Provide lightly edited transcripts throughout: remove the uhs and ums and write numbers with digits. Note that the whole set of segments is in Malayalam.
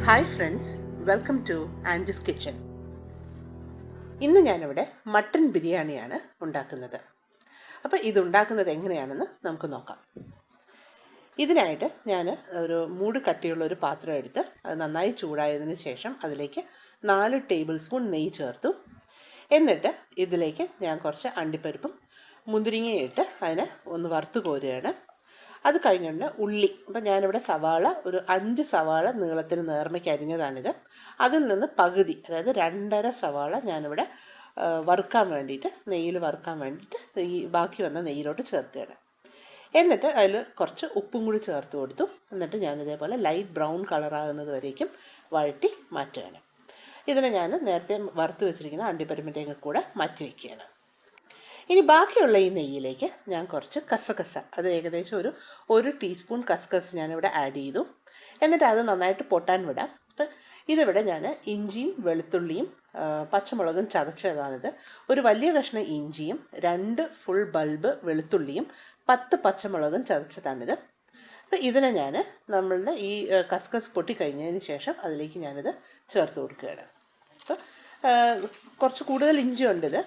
Hi friends, welcome to Angie's kitchen. ഇന്ന് ഞാനിവിടെ മട്ടൺ ബിരിയാണിയാണ് ഉണ്ടാക്കുന്നത്. അപ്പോൾ ഇതുണ്ടാക്കുന്നത് എങ്ങനെയാണെന്ന് നമുക്ക് നോക്കാം. ഇതിനായിട്ട് ഞാൻ ഒരു മൂട് കട്ടിയുള്ള ഒരു പാത്രം എടുത്ത് അത് നന്നായി ചൂടായതിന് ശേഷം അതിലേക്ക് 4 ടേബിൾ സ്പൂൺ നെയ്യ് ചേർത്തു. എന്നിട്ട് ഇതിലേക്ക് ഞാൻ കുറച്ച് അണ്ടിപ്പരിപ്പും മുന്തിരിങ്ങയിട്ട് അതിനെ ഒന്ന് വറുത്ത് കോരുകയാണ്. അത് കഴിഞ്ഞുകൊണ്ട് ഉള്ളി, ഇപ്പം ഞാനിവിടെ സവാള ഒരു 5 സവാള നീളത്തിന് നേർമയ്ക്ക് അരിഞ്ഞതാണിത്. അതിൽ നിന്ന് പകുതി, അതായത് 2.5 സവാള ഞാനിവിടെ വറുക്കാൻ വേണ്ടിയിട്ട് നെയ്യിൽ വറുക്കാൻ വേണ്ടിയിട്ട് ബാക്കി വന്ന നെയ്യിലോട്ട് ചേർക്കുകയാണ്. എന്നിട്ട് അതിൽ കുറച്ച് ഉപ്പും കൂടി ചേർത്ത് കൊടുത്തു. എന്നിട്ട് ഞാനിതേപോലെ ലൈറ്റ് ബ്രൗൺ കളറാകുന്നത് വരേക്കും വഴറ്റി മാറ്റുകയാണ്. ഇതിനെ ഞാൻ നേരത്തെ വറുത്ത് വെച്ചിരിക്കുന്ന അണ്ടിപ്പരിപ്പിൻ്റെയും കൂടെ മാറ്റി വയ്ക്കുകയാണ്. ഇനി ബാക്കിയുള്ള ഈ നെയ്യിലേക്ക് ഞാൻ കുറച്ച് കസകസ, അത് ഏകദേശം ഒരു ടീസ്പൂൺ കസ്കസ് ഞാനിവിടെ ആഡ് ചെയ്തു. എന്നിട്ട് അത് നന്നായിട്ട് പൊട്ടാൻ വിടാം. അപ്പം ഇതിവിടെ ഞാൻ ഇഞ്ചിയും വെളുത്തുള്ളിയും പച്ചമുളകും ചതച്ചതാണിത്. ഒരു വലിയ കഷ്ണം ഇഞ്ചിയും 2 ഫുൾ ബൾബ് വെളുത്തുള്ളിയും 10 പച്ചമുളകും ചതച്ചതാണിത്. അപ്പം ഇതിനെ ഞാൻ നമ്മളുടെ ഈ കസ്കസ് പൊട്ടിക്കഴിഞ്ഞതിന് ശേഷം അതിലേക്ക് ഞാനിത് ചേർത്ത് കൊടുക്കുകയാണ്. അപ്പം കുറച്ച് കൂടുതൽ ഇഞ്ചി ഉണ്ട് ഇത്.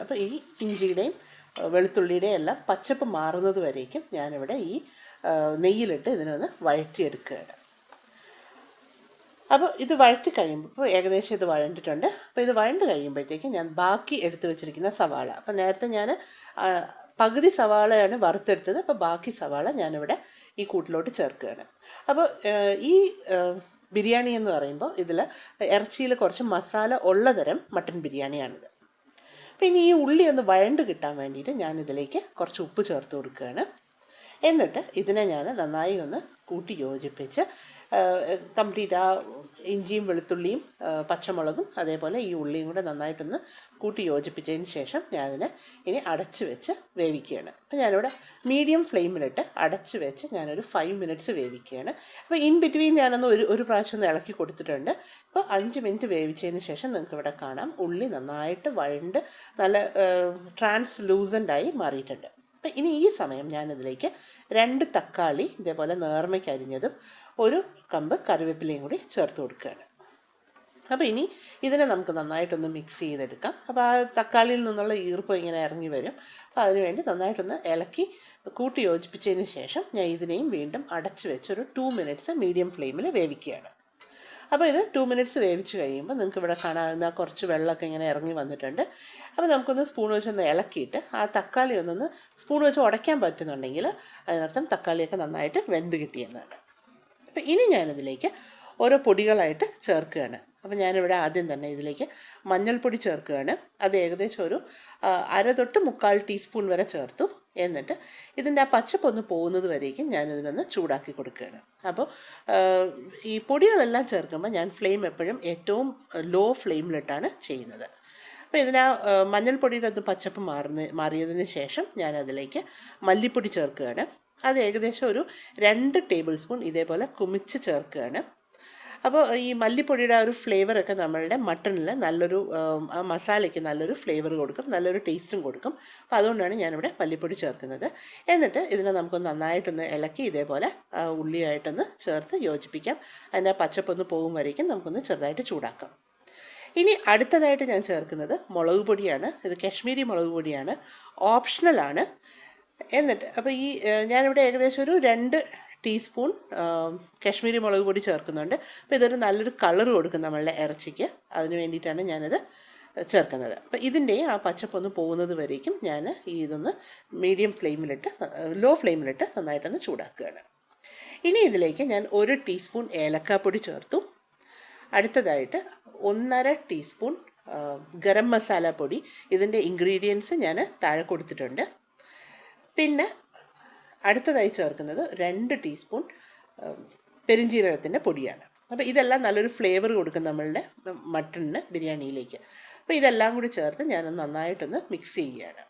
അപ്പോൾ ഈ ഇഞ്ചിയുടെയും വെളുത്തുള്ളിയുടെയും എല്ലാം പച്ചപ്പ് മാറുന്നത് വരേക്കും ഞാനിവിടെ ഈ നെയ്യിലിട്ട് ഇതിനൊന്ന് വഴറ്റിയെടുക്കുകയാണ്. അപ്പോൾ ഇത് വഴറ്റി കഴിയുമ്പോൾ ഇപ്പോൾ ഏകദേശം ഇത് വഴണ്ടിട്ടുണ്ട്. അപ്പോൾ ഇത് വഴണ്ട് കഴിയുമ്പോഴത്തേക്ക് ഞാൻ ബാക്കി എടുത്തു വെച്ചിരിക്കുന്ന സവാള, അപ്പോൾ നേരത്തെ ഞാൻ പകുതി സവാളയാണ് വറുത്തെടുത്തത്. അപ്പോൾ ബാക്കി സവാള ഞാനിവിടെ ഈ കൂട്ടിലോട്ട് ചേർക്കുകയാണ്. അപ്പോൾ ഈ ബിരിയാണി എന്ന് പറയുമ്പോൾ ഇതിൽ ഇറച്ചിയിൽ കുറച്ച് മസാല ഉള്ള തരം മട്ടൻ ബിരിയാണിയാണിത്. പിന്നെ ഈ ഉള്ളി ഒന്ന് വഴണ്ട് കിട്ടാൻ വേണ്ടിയിട്ട് ഞാനിതിലേക്ക് കുറച്ച് ഉപ്പ് ചേർത്ത് കൊടുക്കുകയാണ്. എന്നിട്ട് ഇതിനെ ഞാൻ നന്നായി ഒന്ന് കൂട്ടി യോജിപ്പിച്ച് കംപ്ലീറ്റ് ആ ഇഞ്ചിയും വെളുത്തുള്ളിയും പച്ചമുളകും അതേപോലെ ഈ ഉള്ളിയും കൂടെ നന്നായിട്ടൊന്ന് കൂട്ടി യോജിപ്പിച്ചതിന് ശേഷം ഞാനതിനെ ഇനി അടച്ച് വെച്ച് വേവിക്കുകയാണ്. അപ്പോൾ ഞാനിവിടെ മീഡിയം ഫ്ലെയിമിലിട്ട് അടച്ച് വെച്ച് ഞാനൊരു 5 മിനിറ്റ്സ് വേവിക്കുകയാണ്. അപ്പോൾ ഇൻ ബിറ്റ്വീൻ ഞാനൊന്ന് ഒരു പ്രാവശ്യം ഒന്ന് ഇളക്കി കൊടുത്തിട്ടുണ്ട്. അപ്പോൾ 5 മിനിറ്റ് വേവിച്ചതിന് ശേഷം നിങ്ങൾക്ക് ഇവിടെ കാണാം ഉള്ളി നന്നായിട്ട് വഴണ്ട് നല്ല ട്രാൻസ്ലൂസൻ്റായി മാറിയിട്ടുണ്ട്. അപ്പം ഇനി ഈ സമയം ഞാനിതിലേക്ക് 2 തക്കാളി ഇതേപോലെ നേർമയ്ക്ക് അരിഞ്ഞതും 1 കമ്പ് കറിവേപ്പിലയും കൂടി ചേർത്ത് കൊടുക്കുകയാണ്. അപ്പോൾ ഇനി ഇതിനെ നമുക്ക് നന്നായിട്ടൊന്ന് മിക്സ് ചെയ്തെടുക്കാം. അപ്പോൾ ആ തക്കാളിയിൽ നിന്നുള്ള ഈർപ്പം ഇങ്ങനെ ഇറങ്ങി വരും. അപ്പോൾ അതിനുവേണ്ടി നന്നായിട്ടൊന്ന് ഇളക്കി കൂട്ടി യോജിപ്പിച്ചതിന് ശേഷം ഞാൻ ഇതിനെയും വീണ്ടും അടച്ച് വെച്ച് ഒരു 2 മിനിറ്റ്സ് മീഡിയം ഫ്ലെയിമിൽ വേവിക്കുകയാണ്. അപ്പോൾ ഇത് 2 മിനിറ്റ്സ് വേവിച്ച് കഴിയുമ്പോൾ നിങ്ങൾക്ക് ഇവിടെ കാണാവുന്ന കുറച്ച് വെള്ളമൊക്കെ ഇങ്ങനെ ഇറങ്ങി വന്നിട്ടുണ്ട്. അപ്പോൾ നമുക്കൊന്ന് സ്പൂൺ വെച്ചൊന്ന് ഇളക്കിയിട്ട് ആ തക്കാളി ഒന്നൊന്ന് സ്പൂൺ വെച്ച് ഉടയ്ക്കാൻ പറ്റുന്നുണ്ടെങ്കിൽ അതിനർത്ഥം തക്കാളിയൊക്കെ നന്നായിട്ട് വെന്ത് കിട്ടിയെന്നാണ്. അപ്പോൾ ഇനി ഞാനിതിലേക്ക് ഓരോ പൊടികളായിട്ട് ചേർക്കുകയാണ്. അപ്പോൾ ഞാനിവിടെ ആദ്യം തന്നെ ഇതിലേക്ക് മഞ്ഞൾപ്പൊടി ചേർക്കുകയാണ്. അത് ഏകദേശം ഒരു 1/2 തൊട്ട് 1/4 ടീസ്പൂൺ വരെ ചേർത്തു. എന്നിട്ട് ഇതിൻ്റെ ആ പച്ചപ്പൊന്ന് പോകുന്നത് വരേക്കും ഞാനിതിനൊന്ന് ചൂടാക്കി കൊടുക്കുകയാണ്. അപ്പോൾ ഈ പൊടികളെല്ലാം ചേർക്കുമ്പോൾ ഞാൻ ഫ്ലെയിം എപ്പോഴും ഏറ്റവും ലോ ഫ്ലെയിമിലിട്ടാണ് ചെയ്യുന്നത്. അപ്പോൾ ഇതിന് മഞ്ഞൾപ്പൊടിയുടെ ഒന്ന് പച്ചപ്പ് മാറിയതിന് ശേഷം ഞാനതിലേക്ക് മല്ലിപ്പൊടി ചേർക്കുകയാണ്. അത് ഏകദേശം ഒരു 2 ടേബിൾ സ്പൂൺ ഇതേപോലെ കുമിച്ച് ചേർക്കുകയാണ്. അപ്പോൾ ഈ മല്ലിപ്പൊടിയുടെ ആ ഒരു ഫ്ലേവറൊക്കെ നമ്മളുടെ മട്ടണിൽ നല്ലൊരു ആ മസാലയ്ക്ക് നല്ലൊരു ഫ്ലേവർ കൊടുക്കും, നല്ലൊരു ടേസ്റ്റും കൊടുക്കും. അപ്പോൾ അതുകൊണ്ടാണ് ഞാനിവിടെ മല്ലിപ്പൊടി ചേർക്കുന്നത്. എന്നിട്ട് ഇതിനെ നമുക്കൊന്ന് നന്നായിട്ടൊന്ന് ഇളക്കി ഇതേപോലെ ഉള്ളിയായിട്ടൊന്ന് ചേർത്ത് യോജിപ്പിക്കാം. അതിൻ്റെ പച്ചപ്പൊന്ന് പോകും വരേക്കും നമുക്കൊന്ന് ചെറുതായിട്ട് ചൂടാക്കാം. ഇനി അടുത്തതായിട്ട് ഞാൻ ചേർക്കുന്നത് മുളക് പൊടിയാണ്. ഇത് കശ്മീരി മുളക് പൊടിയാണ്, ഓപ്ഷണലാണ്. എന്നിട്ട് അപ്പോൾ ഈ ഞാനിവിടെ ഏകദേശം ഒരു 2 ടീസ്പൂൺ കശ്മീരി മുളക് പൊടി ചേർക്കുന്നുണ്ട്. അപ്പോൾ ഇതൊരു നല്ലൊരു കളർ കൊടുക്കും നമ്മളുടെ ഇറച്ചിക്ക്. അതിന് വേണ്ടിയിട്ടാണ് ഞാനിത് ചേർക്കുന്നത്. അപ്പോൾ ഇതിൻ്റെയും ആ പച്ചപ്പൊന്ന് പോകുന്നത് വരേക്കും ഞാൻ ഇതൊന്ന് മീഡിയം ഫ്ലെയിമിലിട്ട് ലോ ഫ്ലെയിമിലിട്ട് നന്നായിട്ടൊന്ന് ചൂടാക്കുകയാണ്. ഇനി ഇതിലേക്ക് ഞാൻ 1 ടീസ്പൂൺ ഏലക്കാപ്പൊടി ചേർത്തു. അടുത്തതായിട്ട് 1.5 ടീസ്പൂൺ ഗരം മസാല പൊടി. ഇതിൻ്റെ ഇൻഗ്രീഡിയൻസ് ഞാൻ താഴെ കൊടുത്തിട്ടുണ്ട്. പിന്നെ അടുത്തതായി ചേർക്കുന്നത് 2 ടീസ്പൂൺ പെരിഞ്ജീരകത്തിൻ്റെ പൊടിയാണ്. അപ്പോൾ ഇതെല്ലാം നല്ലൊരു ഫ്ലേവർ കൊടുക്കും നമ്മളുടെ മട്ടണിന് ബിരിയാണിയിലേക്ക്. അപ്പോൾ ഇതെല്ലാം കൂടി ചേർത്ത് ഞാനൊന്ന് നന്നായിട്ടൊന്ന് മിക്സ് ചെയ്യുകയാണ്.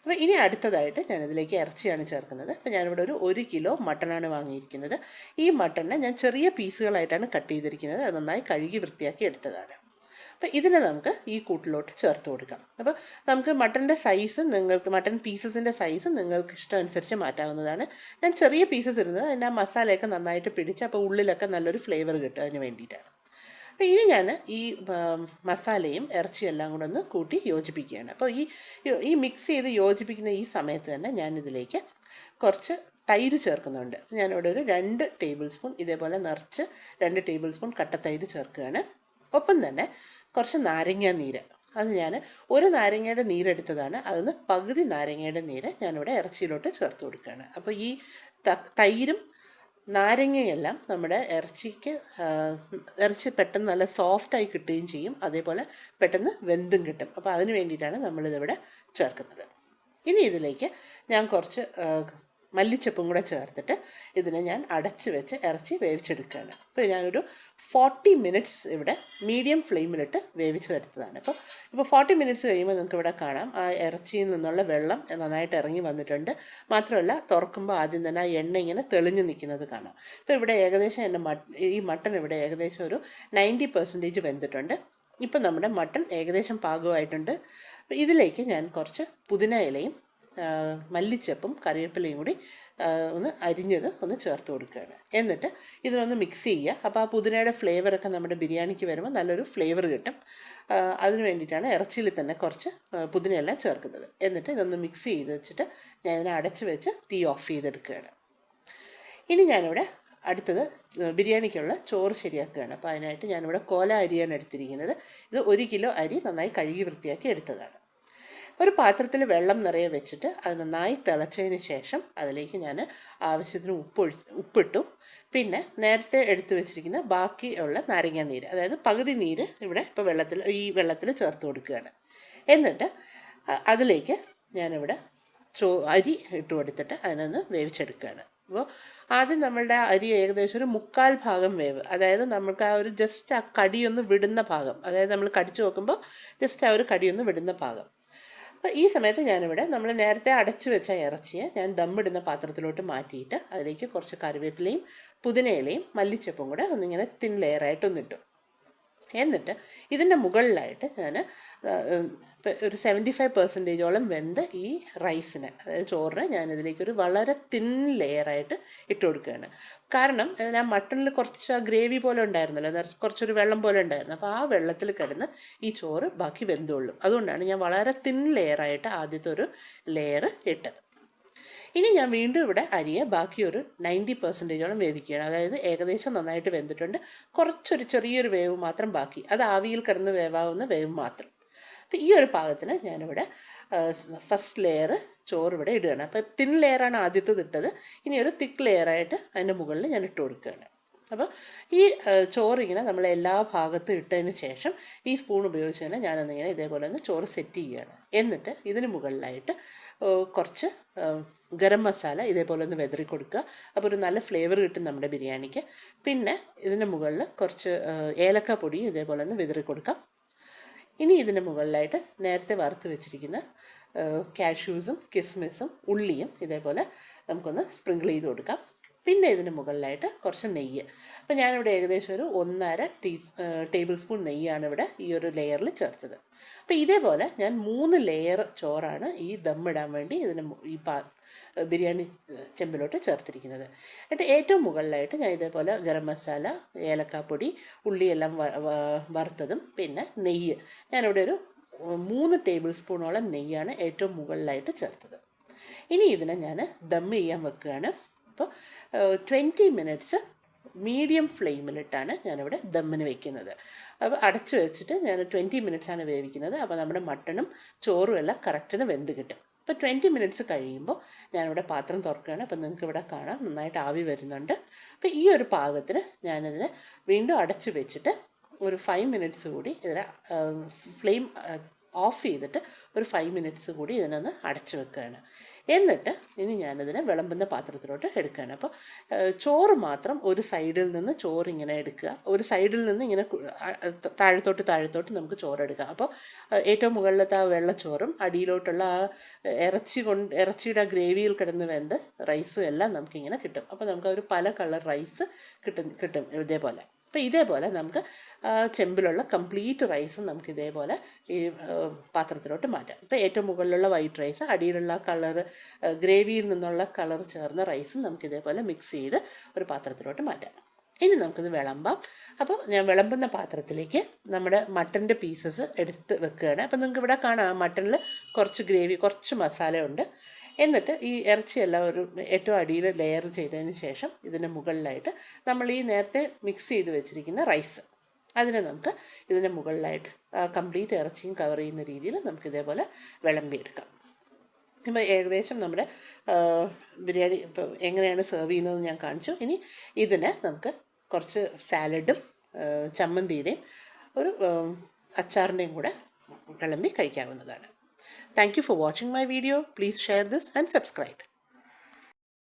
അപ്പോൾ ഇനി അടുത്തതായിട്ട് ഞാനിതിലേക്ക് ഇറച്ചിയാണ് ചേർക്കുന്നത്. അപ്പോൾ ഞാനിവിടെ ഒരു 1 കിലോ മട്ടനാണ് വാങ്ങിയിരിക്കുന്നത്. ഈ മട്ടണിനെ ഞാൻ ചെറിയ പീസുകളായിട്ടാണ് കട്ട് ചെയ്തിരിക്കുന്നത്. അത് നന്നായി കഴുകി വൃത്തിയാക്കി എടുത്തതാണ്. അപ്പോൾ ഇതിനെ നമുക്ക് ഈ കൂട്ടിലോട്ട് ചേർത്ത് കൊടുക്കാം. അപ്പോൾ നമുക്ക് മട്ടൻ്റെ സൈസ് നിങ്ങൾക്ക് മട്ടൺ പീസസിൻ്റെ സൈസ് നിങ്ങൾക്ക് ഇഷ്ടമനുസരിച്ച് മാറ്റാവുന്നതാണ്. ഞാൻ ചെറിയ പീസസ് ഇടുന്നത് അതിൻ്റെ ആ മസാലയൊക്കെ നന്നായിട്ട് പിടിച്ച് അപ്പോൾ ഉള്ളിലൊക്കെ നല്ലൊരു ഫ്ലേവർ കിട്ടും അതിന് വേണ്ടിയിട്ടാണ്. അപ്പോൾ ഇനി ഞാൻ ഈ മസാലയും ഇറച്ചിയും എല്ലാം കൂടെ ഒന്ന് കൂട്ടി യോജിപ്പിക്കുകയാണ്. അപ്പോൾ ഈ മിക്സ് ചെയ്ത് യോജിപ്പിക്കുന്ന ഈ സമയത്ത് തന്നെ ഞാനിതിലേക്ക് കുറച്ച് തൈര് ചേർക്കുന്നുണ്ട്. ഞാനിവിടെ ഒരു 2 ടേബിൾ സ്പൂൺ ഇതേപോലെ നിറച്ച് 2 ടേബിൾ സ്പൂൺ കട്ട തൈര് ചേർക്കുകയാണ്. ഒപ്പം തന്നെ കുറച്ച് നാരങ്ങ നീര്, അത് ഞാൻ ഒരു നാരങ്ങയുടെ നീരെടുത്തതാണ്, അതിന് പകുതി നാരങ്ങയുടെ നീര് ഞാനിവിടെ ഇറച്ചിയിലോട്ട് ചേർത്ത് കൊടുക്കുകയാണ്. അപ്പോൾ ഈ തൈരും നാരങ്ങയെല്ലാം നമ്മുടെ ഇറച്ചി പെട്ടെന്ന് നല്ല സോഫ്റ്റായി കിട്ടുകയും ചെയ്യും, അതേപോലെ പെട്ടെന്ന് വെന്തും കിട്ടും. അപ്പോൾ അതിന് വേണ്ടിയിട്ടാണ് നമ്മളിതിവിടെ ചേർക്കുന്നത്. ഇനി ഇതിലേക്ക് ഞാൻ കുറച്ച് മല്ലിച്ചപ്പും കൂടെ ചേർത്തിട്ട് ഇതിനെ ഞാൻ അടച്ച് വെച്ച് ഇറച്ചി വേവിച്ചെടുക്കുകയാണ്. അപ്പോൾ ഞാനൊരു 40 മിനിറ്റ്സ് ഇവിടെ മീഡിയം ഫ്ലെയിമിലിട്ട് വേവിച്ചെടുത്തതാണ്. ഇപ്പോൾ 40 മിനിറ്റ്സ് കഴിയുമ്പോൾ നിങ്ങൾക്ക് ഇവിടെ കാണാം ആ ഇറച്ചിയിൽ നിന്നുള്ള വെള്ളം നന്നായിട്ട് ഇറങ്ങി വന്നിട്ടുണ്ട്. മാത്രമല്ല തുറക്കുമ്പോൾ ആദ്യം തന്നെ ആ എണ്ണ ഇങ്ങനെ തെളിഞ്ഞ് നിൽക്കുന്നത് കാണാം. ഇപ്പോൾ ഇവിടെ ഏകദേശം ഈ മട്ടൺ ഇവിടെ ഏകദേശം ഒരു 90% വെന്തിട്ടുണ്ട്. ഇപ്പം നമ്മുടെ മട്ടൺ ഏകദേശം പാകമായിട്ടുണ്ട്. അപ്പോൾ ഇതിലേക്ക് ഞാൻ കുറച്ച് പുതിന ഇലയും മല്ലിച്ചപ്പും കറിവേപ്പിലയും കൂടി അരിഞ്ഞത് ചേർത്ത് കൊടുക്കുകയാണ്. എന്നിട്ട് ഇതിനൊന്ന് മിക്സ് ചെയ്യുക. അപ്പോൾ ആ പുതിനയുടെ ഫ്ലേവറൊക്കെ നമ്മുടെ ബിരിയാണിക്ക് വരുമ്പോൾ നല്ലൊരു ഫ്ലേവർ കിട്ടും. അതിന് വേണ്ടിയിട്ടാണ് ഇറച്ചിയിൽ തന്നെ കുറച്ച് പുതിനയെല്ലാം ചേർക്കുന്നത്. എന്നിട്ട് ഇതൊന്ന് മിക്സ് ചെയ്ത് വെച്ചിട്ട് ഞാൻ ഇതിനെ അടച്ച് വെച്ച് തീ ഓഫ് ചെയ്തെടുക്കുകയാണ്. ഇനി ഞാനിവിടെ അടുത്തത് ബിരിയാണിക്കുള്ള ചോറ് ശരിയാക്കുകയാണ്. അപ്പോൾ അതിനായിട്ട് ഞാനിവിടെ കോല അരിയാണ് എടുത്തിരിക്കുന്നത്. ഇത് 1 കിലോ അരി നന്നായി കഴുകി വൃത്തിയാക്കി എടുത്തതാണ്. ഒരു പാത്രത്തിൽ വെള്ളം നിറയെ വെച്ചിട്ട് അത് നന്നായി തിളച്ചതിന് ശേഷം അതിലേക്ക് ഞാൻ ആവശ്യത്തിന് ഉപ്പിട്ടു. പിന്നെ നേരത്തെ എടുത്തു വെച്ചിരിക്കുന്ന ബാക്കിയുള്ള നാരങ്ങ നീര്, അതായത് പകുതി നീര് ഇവിടെ ഇപ്പോൾ ഈ വെള്ളത്തിൽ ചേർത്ത് കൊടുക്കുകയാണ്. എന്നിട്ട് അതിലേക്ക് ഞാനിവിടെ അരി ഇട്ട് കൊടുത്തിട്ട് അതിനൊന്ന് വേവിച്ചെടുക്കുകയാണ്. അപ്പോൾ ആദ്യം നമ്മളുടെ അരി ഏകദേശം ഒരു 1/4 ഭാഗം വേവ്, അതായത് നമുക്ക് ആ ഒരു ജസ്റ്റ് ആ കടിയൊന്ന് വിടുന്ന ഭാഗം, അതായത് നമ്മൾ കടിച്ചു നോക്കുമ്പോൾ ജസ്റ്റ് ആ ഒരു കടിയൊന്ന് വിടുന്ന ഭാഗം. അപ്പോൾ ഈ സമയത്ത് ഞാനിവിടെ നമ്മൾ നേരത്തെ അടച്ചു വെച്ച ഇറച്ചിയെ ഞാൻ ദമ്മിടുന്ന പാത്രത്തിലോട്ട് മാറ്റിയിട്ട് അതിലേക്ക് കുറച്ച് കറിവേപ്പിലയും പുതിനയിലയും മല്ലിച്ചപ്പും കൂടെ ഒന്നിങ്ങനെ തിൻ ലെയറായിട്ടൊന്നിട്ടു. എന്നിട്ട് ഇതിൻ്റെ മുകളിലായിട്ട് ഞാൻ ഒരു 75% വെന്ത ഈ റൈസിന്, അതായത് ചോറിന് ഞാനിതിലേക്കൊരു വളരെ തിൻ ലെയറായിട്ട് ഇട്ട് കൊടുക്കുകയാണ്. കാരണം ഞാൻ മട്ടണിൽ കുറച്ച് ഗ്രേവി പോലെ ഉണ്ടായിരുന്നല്ലോ, കുറച്ചൊരു വെള്ളം പോലെ ഉണ്ടായിരുന്നു. അപ്പോൾ ആ വെള്ളത്തിൽ കിടന്ന് ഈ ചോറ് ബാക്കി വെന്തുകൊള്ളും. അതുകൊണ്ടാണ് ഞാൻ വളരെ തിൻ ലെയറായിട്ട് ആദ്യത്തെ ഒരു ലെയർ ഇട്ടത്. ഇനി ഞാൻ വീണ്ടും ഇവിടെ അരിയെ ബാക്കി ഒരു 90% വേവിക്കുകയാണ്. അതായത് ഏകദേശം നന്നായിട്ട് വെന്തിട്ടുണ്ട്, ചെറിയൊരു വേവ് മാത്രം ബാക്കി, അത് ആവിയിൽ കിടന്ന് വേവാവുന്ന വേവ് മാത്രം. അപ്പോൾ ഈ ഒരു പാകത്തിന് ഞാനിവിടെ ഫസ്റ്റ് ലെയർ ചോറ് ഇവിടെ ഇടുകയാണ്. അപ്പോൾ തിൻ ലെയറാണ് ആദ്യത്തേത് ഇട്ടത്, ഇനി ഒരു തിക്ക് ലെയറായിട്ട് അതിൻ്റെ മുകളിൽ ഞാൻ ഇട്ട് കൊടുക്കുകയാണ്. അപ്പോൾ ഈ ചോറിങ്ങനെ നമ്മൾ എല്ലാ ഭാഗത്തും ഇട്ടതിന് ശേഷം ഈ സ്പൂൺ ഉപയോഗിച്ച് തന്നെ ഞാനൊന്നിങ്ങനെ ഇതേപോലെ ഒന്ന് ചോറ് സെറ്റ് ചെയ്യുകയാണ്. എന്നിട്ട് ഇതിന് മുകളിലായിട്ട് കുറച്ച് ഗരം മസാല ഇതേപോലെ ഒന്ന് വെതറി കൊടുക്കുക. അപ്പോൾ ഒരു നല്ല ഫ്ലേവർ കിട്ടും നമ്മുടെ ബിരിയാണിക്ക്. പിന്നെ ഇതിൻ്റെ മുകളിൽ കുറച്ച് ഏലക്ക പൊടിയും ഇതേപോലെ ഒന്ന് വെതറി കൊടുക്കാം. ഇനി ഇതിൻ്റെ മുകളിലായിട്ട് നേരത്തെ വറുത്ത് വെച്ചിരിക്കുന്ന കാഷ്യൂസും കിസ്മിസും ഉള്ളിയും ഇതേപോലെ നമുക്കൊന്ന് സ്പ്രിങ്കിൾ ചെയ്ത് കൊടുക്കാം. പിന്നെ ഇതിന് മുകളിലായിട്ട് കുറച്ച് നെയ്യ്. അപ്പോൾ ഞാനിവിടെ ഏകദേശം ഒരു 1.5 ടേബിൾ സ്പൂൺ നെയ്യാണ് ഇവിടെ ഈ ഒരു ലെയറിൽ ചേർത്തത്. അപ്പോൾ ഇതേപോലെ ഞാൻ 3 ലെയർ ചോറാണ് ഈ ദമ്മിടാൻ വേണ്ടി ഈ ബിരിയാണി ചെമ്പിലോട്ട് ചേർത്തിരിക്കുന്നത്. എന്നിട്ട് ഏറ്റവും മുകളിലായിട്ട് ഞാൻ ഇതേപോലെ ഗരം മസാല, ഏലക്കാപ്പൊടി, ഉള്ളിയെല്ലാം വറുത്തതും പിന്നെ നെയ്യ്, ഞാനിവിടെ ഒരു 3 ടേബിൾ സ്പൂണോളം നെയ്യാണ് ഏറ്റവും മുകളിലായിട്ട് ചേർത്തത്. ഇനി ഇതിനെ ഞാൻ ദം ചെയ്യാൻ വെക്കുകയാണ്. അപ്പോൾ 20 മിനിറ്റ്സ് മീഡിയം ഫ്ലെയിമിലിട്ടാണ് ഞാനിവിടെ ദമ്മിന് വയ്ക്കുന്നത്. അപ്പോൾ അടച്ച് വെച്ചിട്ട് ഞാൻ 20 മിനിറ്റ്സാണ് വേവിക്കുന്നത്. അപ്പോൾ നമ്മുടെ മട്ടണും ചോറും എല്ലാം കറക്റ്റിന് വെന്ത് കിട്ടും. അപ്പോൾ 20 മിനിറ്റ്സ് കഴിയുമ്പോൾ ഞാനിവിടെ പാത്രം തുറക്കുകയാണ്. അപ്പോൾ നിങ്ങൾക്ക് ഇവിടെ കാണാം നന്നായിട്ട് ആവി വരുന്നുണ്ട്. അപ്പോൾ ഈ ഒരു പാകത്തിന് ഞാനതിനെ വീണ്ടും അടച്ച് വെച്ചിട്ട് ഒരു 5 മിനിറ്റ്സ് കൂടി ഇതിനെ ഫ്ലെയിം ഓഫ് ചെയ്തിട്ട് ഒരു 5 മിനിറ്റ്സ് കൂടി ഇതിനൊന്ന് അടച്ച് വെക്കുകയാണ്. എന്നിട്ട് ഇനി ഞാനതിനെ വിളമ്പുന്ന പാത്രത്തിലോട്ട് എടുക്കുകയാണ്. അപ്പോൾ ചോറ് മാത്രം ഒരു സൈഡിൽ നിന്ന് ചോറ് ഇങ്ങനെ എടുക്കുക, ഒരു സൈഡിൽ നിന്ന് ഇങ്ങനെ താഴത്തോട്ട് നമുക്ക് ചോറെടുക്കാം. അപ്പോൾ ഏറ്റവും മുകളിലത്തെ ആ വെള്ളച്ചോറും അടിയിലോട്ടുള്ള ആ ഇറച്ചിയുടെ ആ ഗ്രേവിയിൽ കിടന്ന് വെന്ത റൈസും എല്ലാം നമുക്കിങ്ങനെ കിട്ടും. അപ്പോൾ നമുക്ക് ഒരു പല കളർ റൈസ് കിട്ടും ഇതേപോലെ. അപ്പോൾ ഇതേപോലെ നമുക്ക് ചെമ്പിലുള്ള കംപ്ലീറ്റ് റൈസും നമുക്ക് ഇതേപോലെ ഈ പാത്രത്തിലോട്ട് മാറ്റാം. ഇപ്പോൾ ഏറ്റവും മുകളിലുള്ള വൈറ്റ് റൈസ്, അടിയിലുള്ള കളർ ഗ്രേവിയിൽ നിന്നുള്ള കളർ ചേർന്ന റൈസും നമുക്ക് ഇതേപോലെ മിക്സ് ചെയ്ത് ഒരു പാത്രത്തിലോട്ട് മാറ്റാം. ഇനി നമുക്കിത് വിളമ്പാം. അപ്പോൾ ഞാൻ വിളമ്പുന്ന പാത്രത്തിലേക്ക് നമ്മുടെ മട്ടൻ്റെ പീസസ് എടുത്ത് വെക്കുകയാണ്. അപ്പോൾ നിങ്ങൾക്ക് ഇവിടെ കാണാം മട്ടണിൽ കുറച്ച് ഗ്രേവി, കുറച്ച് മസാല ഉണ്ട്. എന്നിട്ട് ഈ ഇറച്ചിയെല്ലാം ഒരു ഏറ്റവും അടിയിൽ ലെയർ ചെയ്തതിന് ശേഷം ഇതിന് മുകളിലായിട്ട് നമ്മൾ ഈ നേരത്തെ മിക്സ് ചെയ്ത് വെച്ചിരിക്കുന്ന റൈസ് അതിനെ നമുക്ക് ഇതിൻ്റെ മുകളിലായിട്ട് കംപ്ലീറ്റ് ഇറച്ചിയും കവർ ചെയ്യുന്ന രീതിയിൽ നമുക്ക് ഇതേപോലെ വിളമ്പിയെടുക്കാം. ഇപ്പോൾ ഏകദേശം നമ്മുടെ ബിരിയാണി ഇപ്പോൾ എങ്ങനെയാണ് സെർവ് ചെയ്യുന്നത് ഞാൻ കാണിച്ചു. ഇനി ഇതിന് നമുക്ക് കുറച്ച് സാലഡും ചമ്മന്തിയുടെയും ഒരു അച്ചാറിൻ്റെയും കൂടെ വിളമ്പി കഴിക്കാവുന്നതാണ്. Thank you for watching my video. Please share this and subscribe.